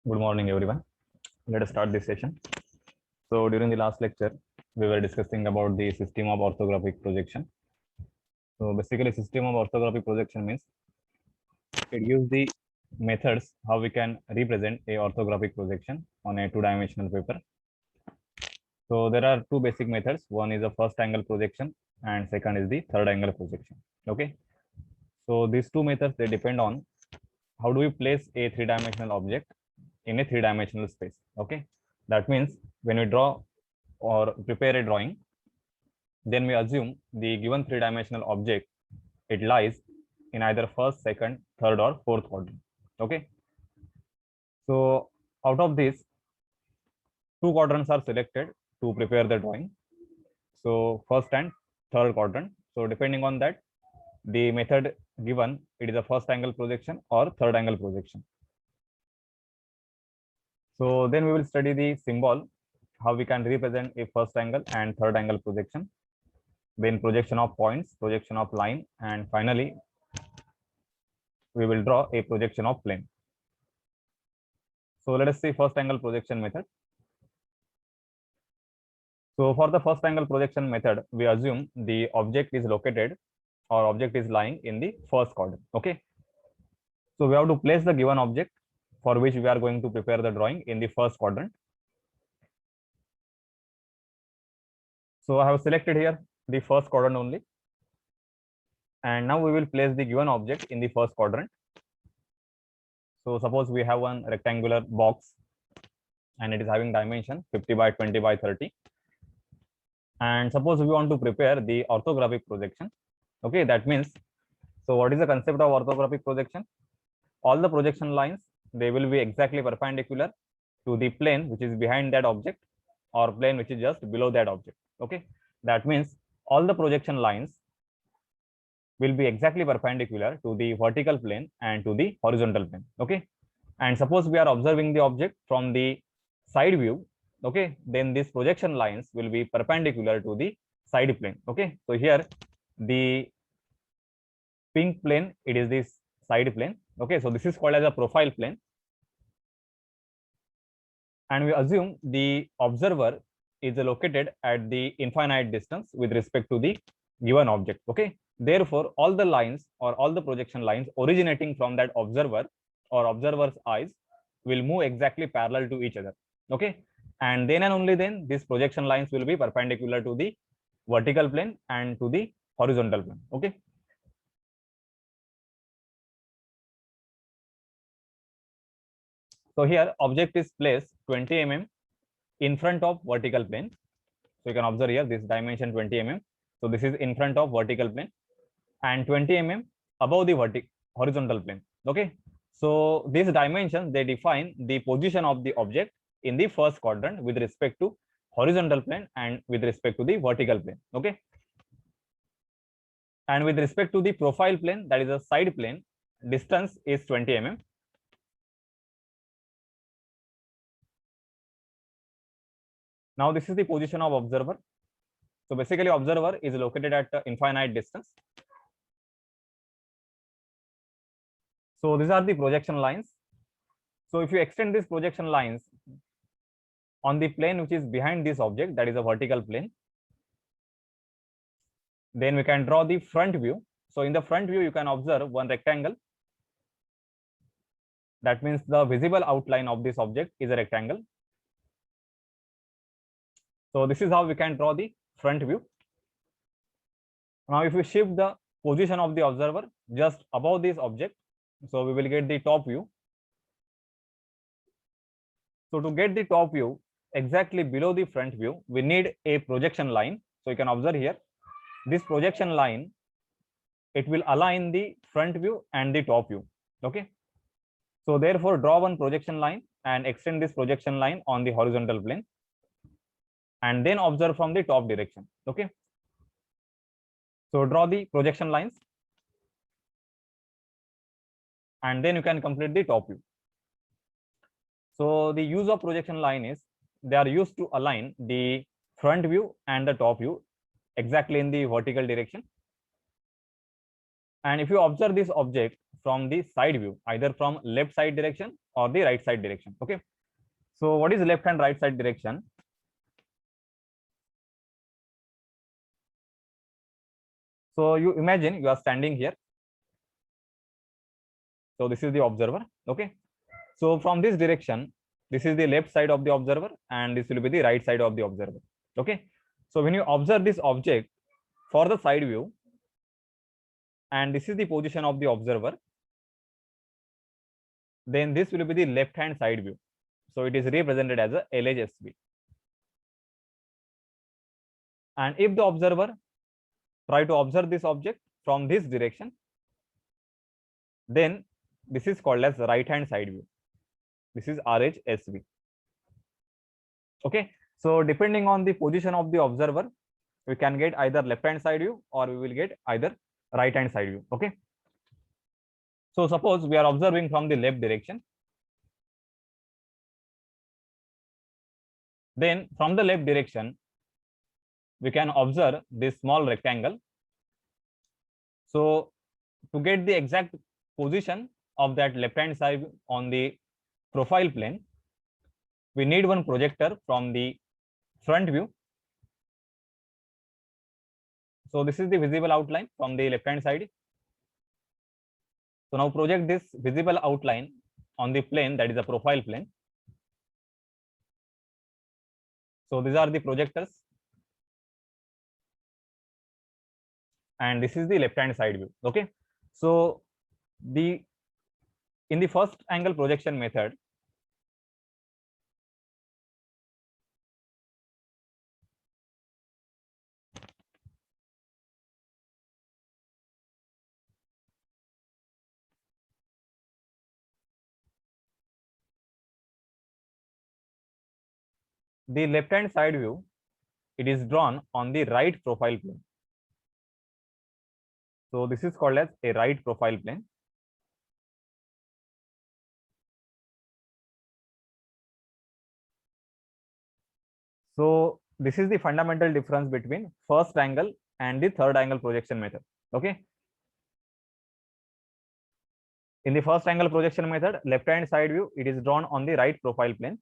Good morning, everyone. Let us start this session. So, during the last lecture, we were discussing about the system of orthographic projection. So, basically, system of orthographic projection means it gives the methods how we can represent a orthographic projection on a two-dimensional paper. So, there are two basic methods. One is the first angle projection, and second is the third angle projection. Okay. So, these two methods they depend on how do we place a three-dimensional object in a three-dimensional space. Okay, that means when we draw or prepare a drawing, then we assume the given three-dimensional object it lies in either first, second, third, or fourth quadrant. Okay, so out of this, two quadrants are selected to prepare the drawing. So first and third quadrant. So depending on that, the method given it is a first angle projection or third angle projection. So then we will study the symbol, how we can represent a first angle and third angle projection, then projection of points, projection of line, and finally we will draw a projection of plane. So let us see first angle projection method. So for the first angle projection method, we assume the object is located or object is lying in the first quadrant. Okay. So we have to place the given object for which we are going to prepare the drawing in the first quadrant. So I have selected here the first quadrant only. And now we will place the given object in the first quadrant. So suppose we have one rectangular box and it is having dimension 50 by 20 by 30. And suppose we want to prepare the orthographic projection. Okay, that means, so what is the concept of orthographic projection? All the projection lines, they will be exactly perpendicular to the plane which is behind that object or plane which is just below that object. Okay, that means all the projection lines will be exactly perpendicular to the vertical plane and to the horizontal plane. Okay, and suppose we are observing the object from the side view. Okay, then these projection lines will be perpendicular to the side plane. Okay, so here the pink plane, it is this side plane. Okay, so this is called as a profile plane, and we assume the observer is located at the infinite distance with respect to the given object. Okay, therefore all the lines or all the projection lines originating from that observer or observer's eyes will move exactly parallel to each other. Okay, and then and only then these projection lines will be perpendicular to the vertical plane and to the horizontal plane. Okay, so here object is placed 20 mm in front of vertical plane. So you can observe here this dimension 20 mm. So this is in front of vertical plane and 20 mm above the horizontal plane. Okay, so these dimensions they define the position of the object in the first quadrant with respect to horizontal plane and with respect to the vertical plane. Okay, and with respect to the profile plane, that is a side plane, distance is 20 mm. Now this is the position of observer. So basically observer is located at infinite distance. So these are the projection lines. So if you extend these projection lines on the plane which is behind this object, that is a vertical plane, then we can draw the front view. So in the front view, you can observe one rectangle. That means the visible outline of this object is a rectangle. So this is how we can draw the front view. Now if we shift the position of the observer just above this object, so we will get the top view. So to get the top view exactly below the front view, we need a projection line. So you can observe here, this projection line, it will align the front view and the top view. Okay, so therefore draw one projection line and extend this projection line on the horizontal plane and then observe from the top direction. Okay, so draw the projection lines and then you can complete the top view. So the use of projection line is they are used to align the front view and the top view exactly in the vertical direction. And if you observe this object from the side view, either from left side direction or the right side direction. Okay, so what is left and right side direction? So you imagine you are standing here. So this is the observer. Okay, so from this direction, this is the left side of the observer and this will be the right side of the observer. Okay, so when you observe this object for the side view, and this is the position of the observer, then this will be the left hand side view. So it is represented as a LHSV. And if the observer try to observe this object from this direction, then this is called as right hand side view. This is RHSV. Okay, so depending on the position of the observer, we can get either left hand side view or we will get either right hand side view. Okay, so suppose we are observing from the left direction, then from the left direction we can observe this small rectangle. So to get the exact position of that left hand side on the profile plane, we need one projector from the front view. So this is the visible outline from the left hand side. So now project this visible outline on the plane, that is a profile plane. So these are the projectors, and this is the left hand side view. Okay, so in the first angle projection method, the left hand side view, it is drawn on the right profile plane. So this is called as a right profile plane. So this is the fundamental difference between first angle and the third angle projection method. Okay, in the first angle projection method, left hand side view, it is drawn on the right profile plane.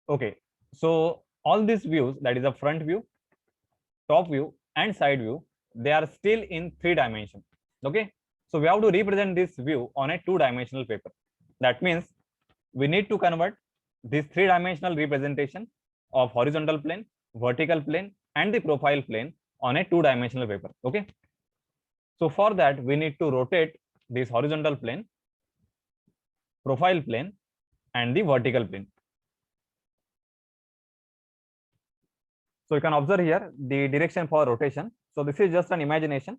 Okay, so all these views, that is a front view, top view and side view, they are still in 3 dimensions. Okay, so we have to represent this view on a 2-dimensional paper. That means we need to convert this 3-dimensional representation of horizontal plane, vertical plane and the profile plane on a 2-dimensional paper. Okay, so for that we need to rotate this horizontal plane, profile plane and the vertical plane. So you can observe here the direction for rotation. So this is just an imagination.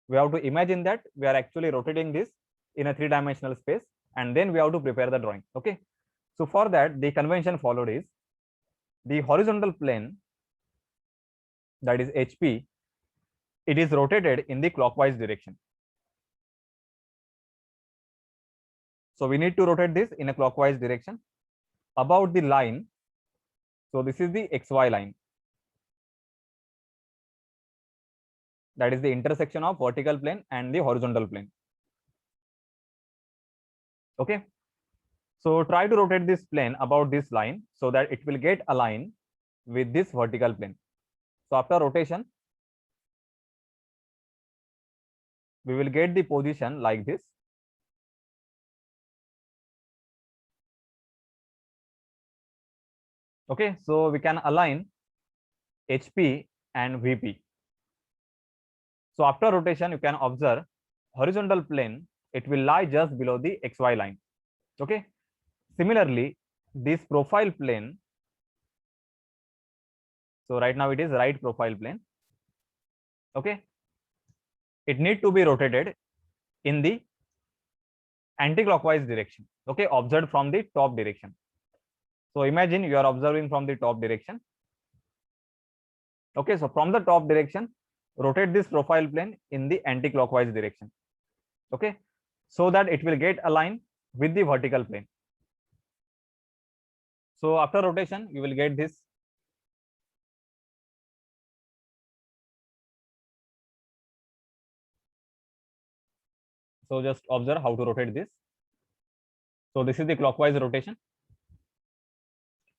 We have to imagine that we are actually rotating this in a 3-dimensional space, and then we have to prepare the drawing. Okay, so for that the convention followed is the horizontal plane, that is HP, it is rotated in the clockwise direction. So we need to rotate this in a clockwise direction about the line. So this is the XY line, that is the intersection of vertical plane and the horizontal plane. Okay, so try to rotate this plane about this line so that it will get aligned with this vertical plane. So after rotation, we will get the position like this. Okay, so we can align HP and VP. So after rotation, you can observe horizontal plane, it will lie just below the XY line. Okay, similarly, this profile plane, so right now it is right profile plane. Okay, it need to be rotated in the anti-clockwise direction. Okay, observed from the top direction. So imagine you are observing from the top direction. Okay, so from the top direction, rotate this profile plane in the anti-clockwise direction. Okay, so that it will get aligned with the vertical plane. So after rotation, you will get this So just observe how to rotate this. So this is the clockwise rotation.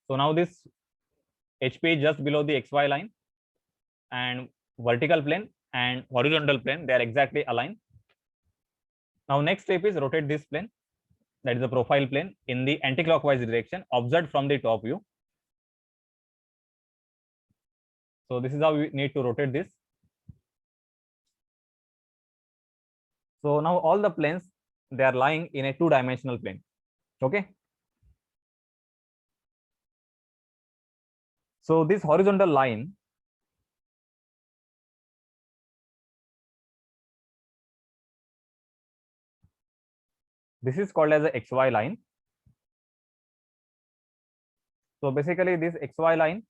So now this HP is just below the XY line, and vertical plane and horizontal plane, they are exactly aligned. Now next step is rotate this plane, that is the profile plane, in the anti-clockwise direction observed from the top view. So this is how we need to rotate this. So now all the planes, they are lying in a two-dimensional plane. Okay. So this horizontal line, this is called as a XY line. So basically this XY line,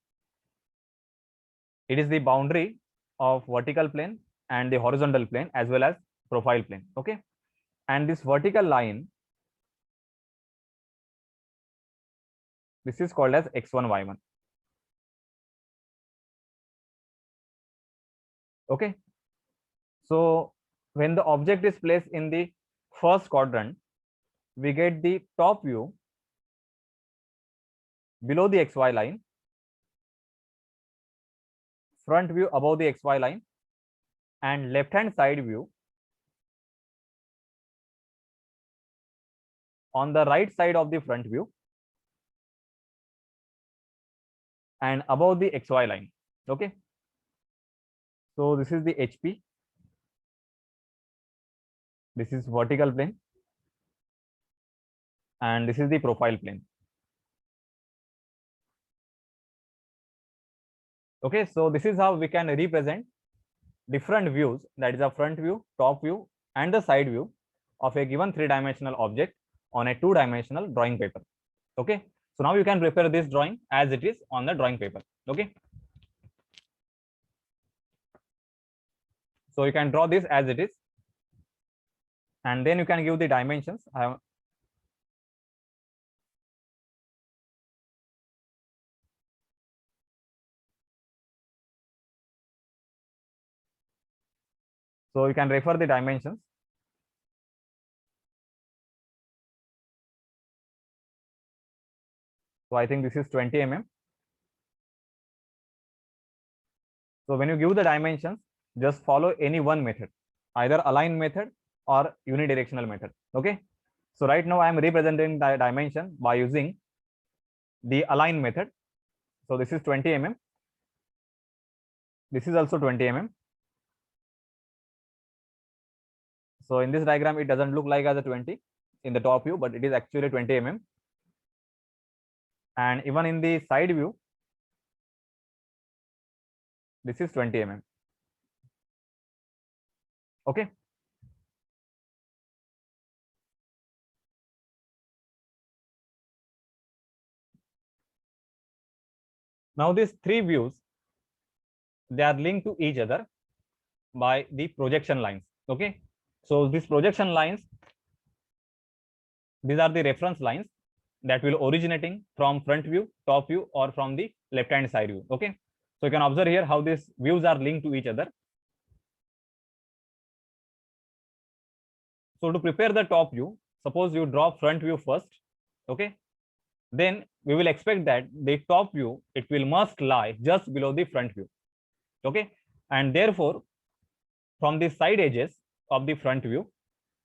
it is the boundary of vertical plane and the horizontal plane as well as profile plane. Okay. And this vertical line, this is called as X1, Y1. Okay. So when the object is placed in the first quadrant, we get the top view below the XY line, front view above the XY line, and left hand side view on the right side of the front view and above the XY line. Okay. So this is the HP. This is vertical plane. And this is the profile plane. Okay. So this is how we can represent different views, that is a front view, top view, and the side view of a given three-dimensional object on a two-dimensional drawing paper. Okay. So now you can prepare this drawing as it is on the drawing paper. Okay. So you can draw this as it is, and then you can give the dimensions. So you can refer the dimensions. So I think this is 20 mm. So when you give the dimensions, just follow any one method, either align method or unidirectional method. Okay. So right now I am representing the dimension by using the align method. So this is 20 mm. This is also 20 mm. So in this diagram, it doesn't look like as a 20 in the top view, but it is actually 20 mm. And even in the side view, this is 20 mm. Okay. Now these three views, they are linked to each other by the projection lines. Okay. So these projection lines, these are the reference lines that will originating from front view, top view, or from the left hand side view. Okay. So you can observe here how these views are linked to each other. So to prepare the top view, suppose you draw front view first. Okay. Then we will expect that the top view, it will must lie just below the front view. Okay. And therefore, from the side edges of the front view,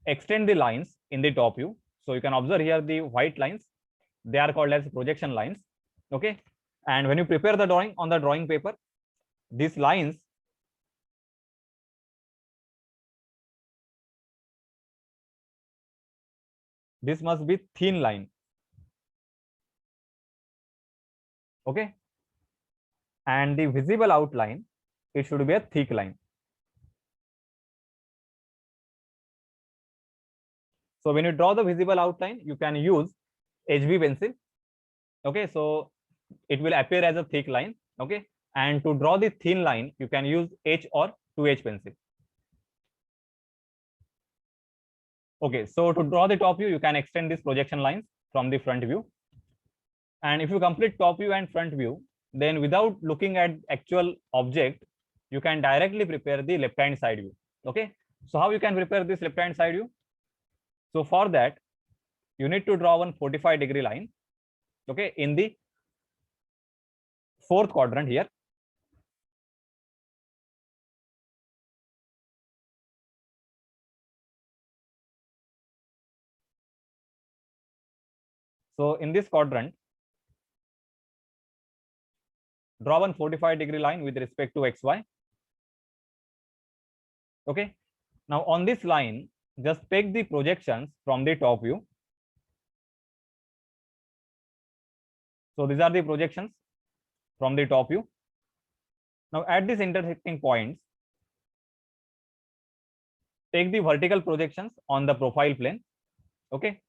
extend the lines in the top view. So you can observe here the white lines, they are called as projection lines. Okay. And when you prepare the drawing on the drawing paper, these lines, this must be thin line. Okay. And the visible outline, it should be a thick line. So when you draw the visible outline, you can use HB pencil. Okay. So it will appear as a thick line. Okay. And to draw the thin line, you can use H or 2H pencil. Okay. So to draw the top view, you can extend these projection lines from the front view. And if you complete top view and front view, then without looking at actual object, you can directly prepare the left hand side view. Okay. So how you can prepare this left hand side view? So for that, you need to draw one 45-degree line, okay, in the fourth quadrant here. So in this quadrant, draw one 45-degree line with respect to xy. Okay. Now on this line, just take the projections from the top view. So these are the projections from the top view. Now at these intersecting points, take the vertical projections on the profile plane. Okay.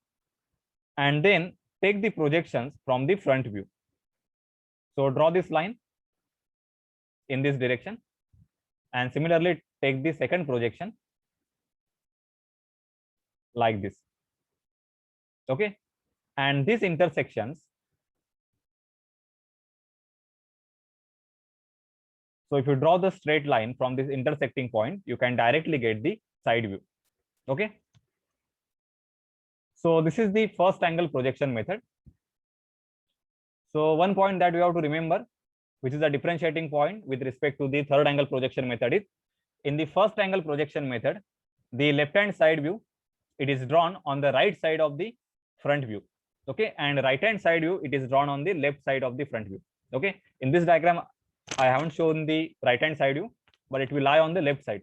And then take the projections from the front view. So draw this line in this direction, and similarly take the second projection like this. Okay. And these intersections, so if you draw the straight line from this intersecting point, you can directly get the side view. Okay. So this is the first angle projection method. So one point that we have to remember, which is a differentiating point with respect to the third angle projection method, is in the first angle projection method, the left hand side view, it is drawn on the right side of the front view. Okay. And right hand side view, it is drawn on the left side of the front view. Okay. In this diagram, I haven't shown the right hand side view, but it will lie on the left side.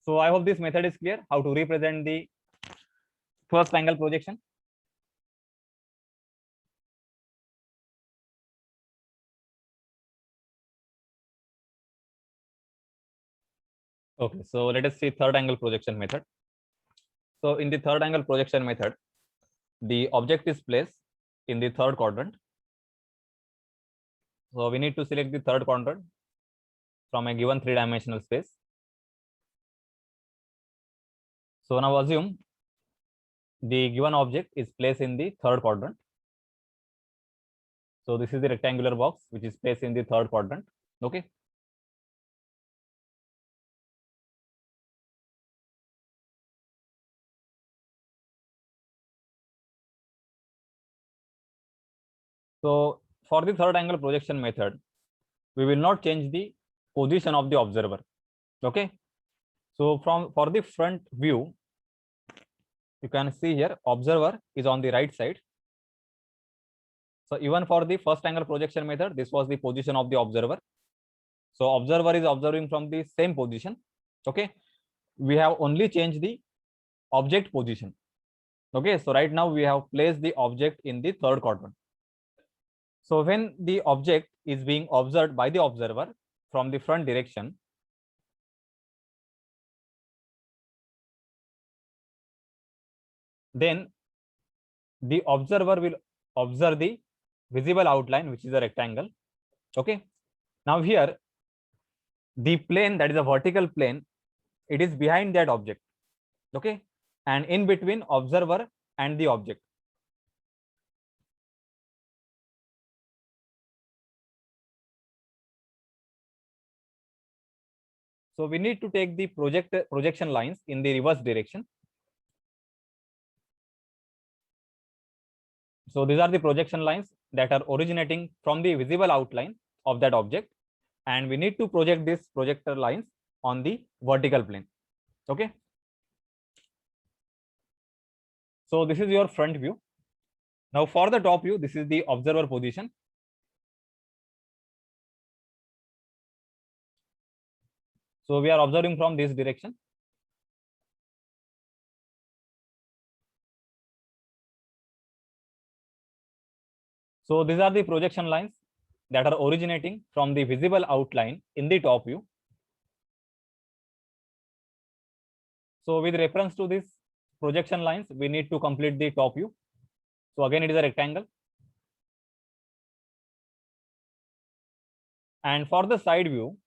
So I hope this method is clear, how to represent the first angle projection. Okay, so let us see third angle projection method. So in the third angle projection method, the object is placed in the third quadrant. So we need to select the third quadrant from a given three-dimensional space. So now assume the given object is placed in the third quadrant. So this is the rectangular box which is placed in the third quadrant. Okay. So for the third angle projection method, we will not change the position of the observer. Okay. So for the front view, you can see here observer is on the right side. So even for the first angle projection method, this was the position of the observer. So observer is observing from the same position. Okay. We have only changed the object position. Okay. So right now we have placed the object in the third quadrant. So when the object is being observed by the observer from the front direction, then the observer will observe the visible outline, which is a rectangle. Okay. Now here, the plane, that is a vertical plane, it is behind that object. Okay. And in between observer and the object. So we need to take the projection lines in the reverse direction. So these are the projection lines that are originating from the visible outline of that object, and we need to project these projector lines on the vertical plane. Okay. So this is your front view. Now for the top view, this is the observer position. So we are observing from this direction. So these are the projection lines that are originating from the visible outline in the top view. So with reference to this projection lines, we need to complete the top view. So again, it is a rectangle. And for the side view,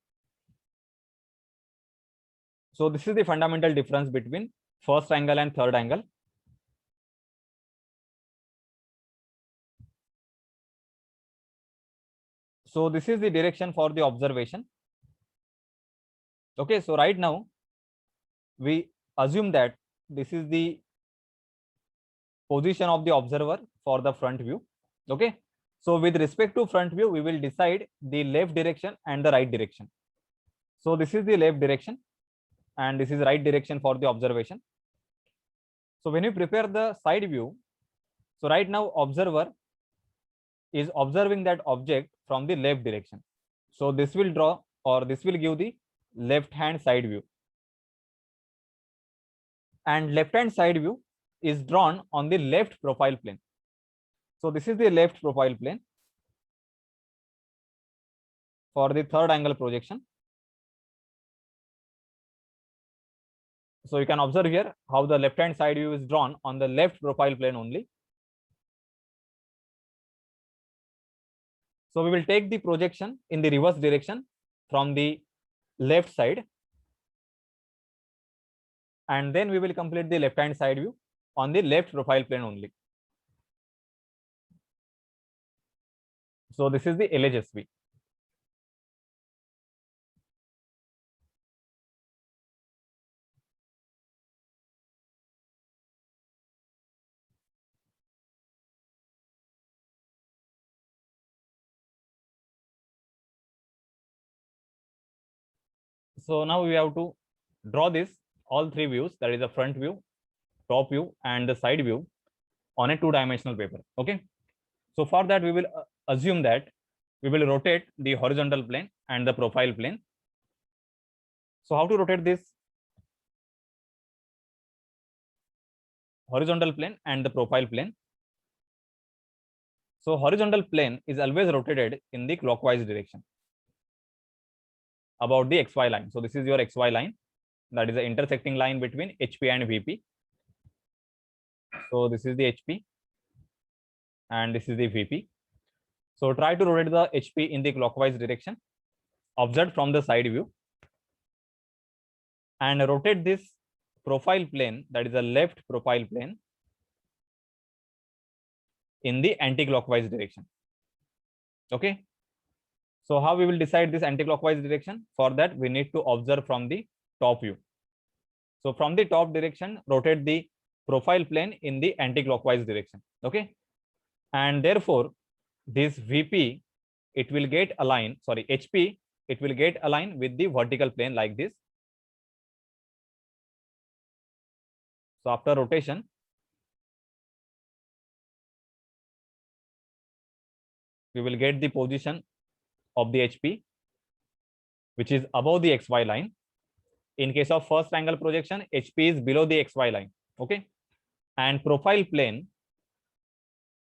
so this is the fundamental difference between first angle and third angle. So this is the direction for the observation. Okay, so right now we assume that this is the position of the observer for the front view. Okay, so with respect to front view, we will decide the left direction and the right direction. So this is the left direction and this is right direction for the observation. So when you prepare the side view, so right now observer is observing that object from the left direction. So this will draw, or this will give the left hand side view, and left hand side view is drawn on the left profile plane. So this is the left profile plane for the third angle projection. So you can observe here how the left hand side view is drawn on the left profile plane only. So we will take the projection in the reverse direction from the left side, and then we will complete the left hand side view on the left profile plane only. So this is the LHSV. So now we have to draw this all three views, that is the front view, top view and the side view, on a two-dimensional paper. Okay, so for that we will assume that we will rotate the horizontal plane and the profile plane. So how to rotate this horizontal plane and the profile plane? So horizontal plane is always rotated in the clockwise direction about the XY line. So this is your XY line, that is the intersecting line between HP and VP. So this is the HP and this is the VP. So try to rotate the HP in the clockwise direction, observed from the side view, and rotate this profile plane, that is the left profile plane, in the anti-clockwise direction. Okay, so how we will decide this anti-clockwise direction? For that we need to observe from the top view. So from the top direction, rotate the profile plane in the anti-clockwise direction. Okay, and therefore this VP, it will get aligned, sorry, HP, it will get aligned with the vertical plane like this. So after rotation, we will get the position of the HP, which is above the XY line. In case of first angle projection, HP is below the XY line. Okay, and profile plane,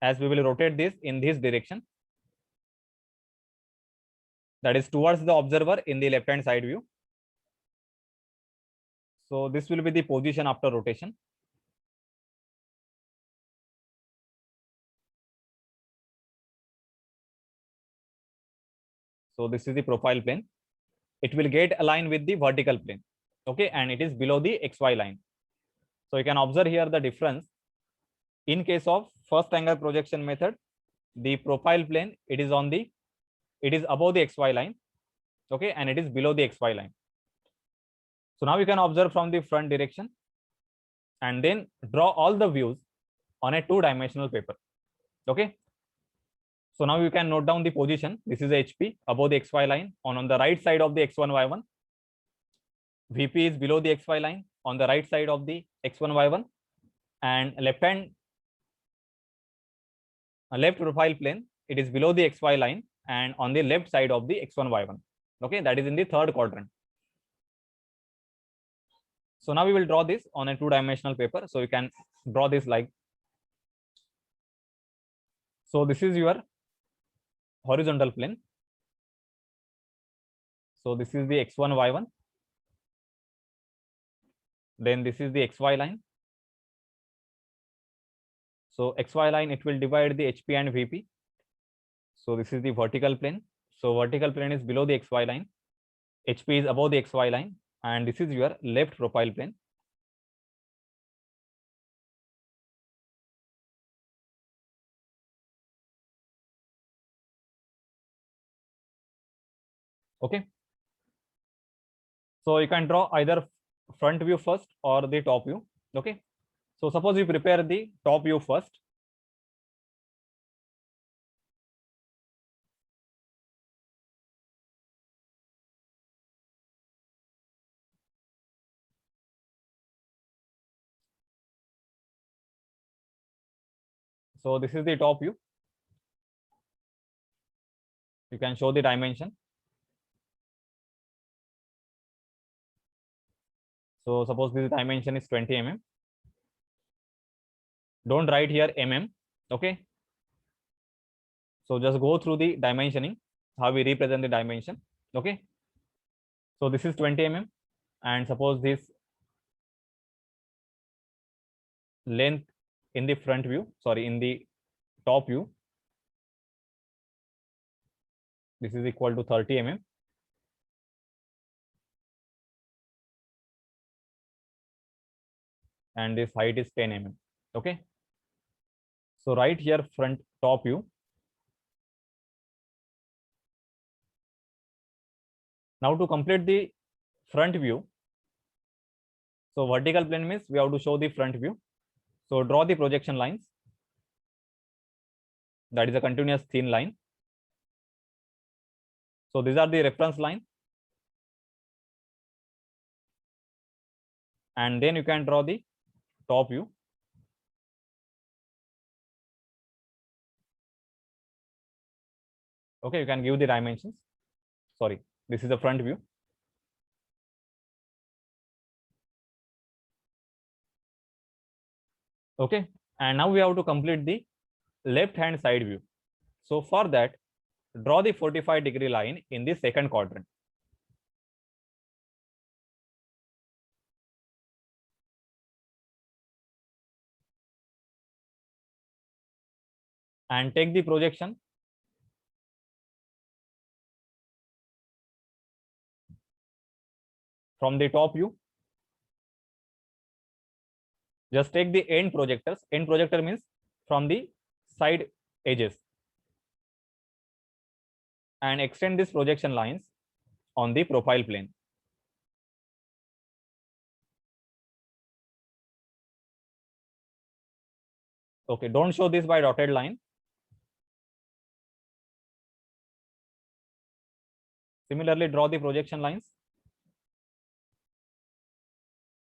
as we will rotate this in this direction, that is towards the observer in the left hand side view. So this will be the position after rotation. So this is the profile plane. It will get aligned with the vertical plane. Okay, and it is below the XY line. So you can observe here the difference. In case of first angle projection method, the profile plane, it is above the XY line. Okay, and it is below the XY line. So now you can observe from the front direction and then draw all the views on a two-dimensional paper. Okay, so now you can note down the position. This is HP above the XY line, on the right side of the X1 Y1. VP is below the XY line on the right side of the X1 Y1, and left profile plane, it is below the XY line and on the left side of the X1 Y1. Okay, that is in the third quadrant. So now we will draw this on a two-dimensional paper. So you can draw this like, so this is your horizontal plane. So this is the X1 Y1. Then this is the XY line. So XY line, it will divide the HP and VP. So this is the vertical plane. So vertical plane is below the XY line. HP is above the XY line, and this is your left profile plane. Okay. So you can draw either front view first or the top view. Okay, so suppose you prepare the top view first. So this is the top view. You can show the dimension. So suppose this dimension is 20 mm. Don't write here mm. Okay, so just go through the dimensioning, how we represent the dimension. Okay, so this is 20 mm, and suppose this length in the front view, sorry, in the top view, this is equal to 30 mm. And this height is 10 mm. Okay, so right here front top view. Now to complete the front view, so vertical plane means we have to show the front view. So draw the projection lines. That is a continuous thin line. So these are the reference line. And then you can draw the top view. Okay, you can give the dimensions. Sorry, this is the front view. Okay, and now we have to complete the left hand side view. So for that, draw the 45-degree line in the second quadrant. And take the projection from the top view. Just take the end projectors. End projector means from the side edges, and extend these projection lines on the profile plane. Okay, don't show this by dotted line. Similarly, draw the projection lines.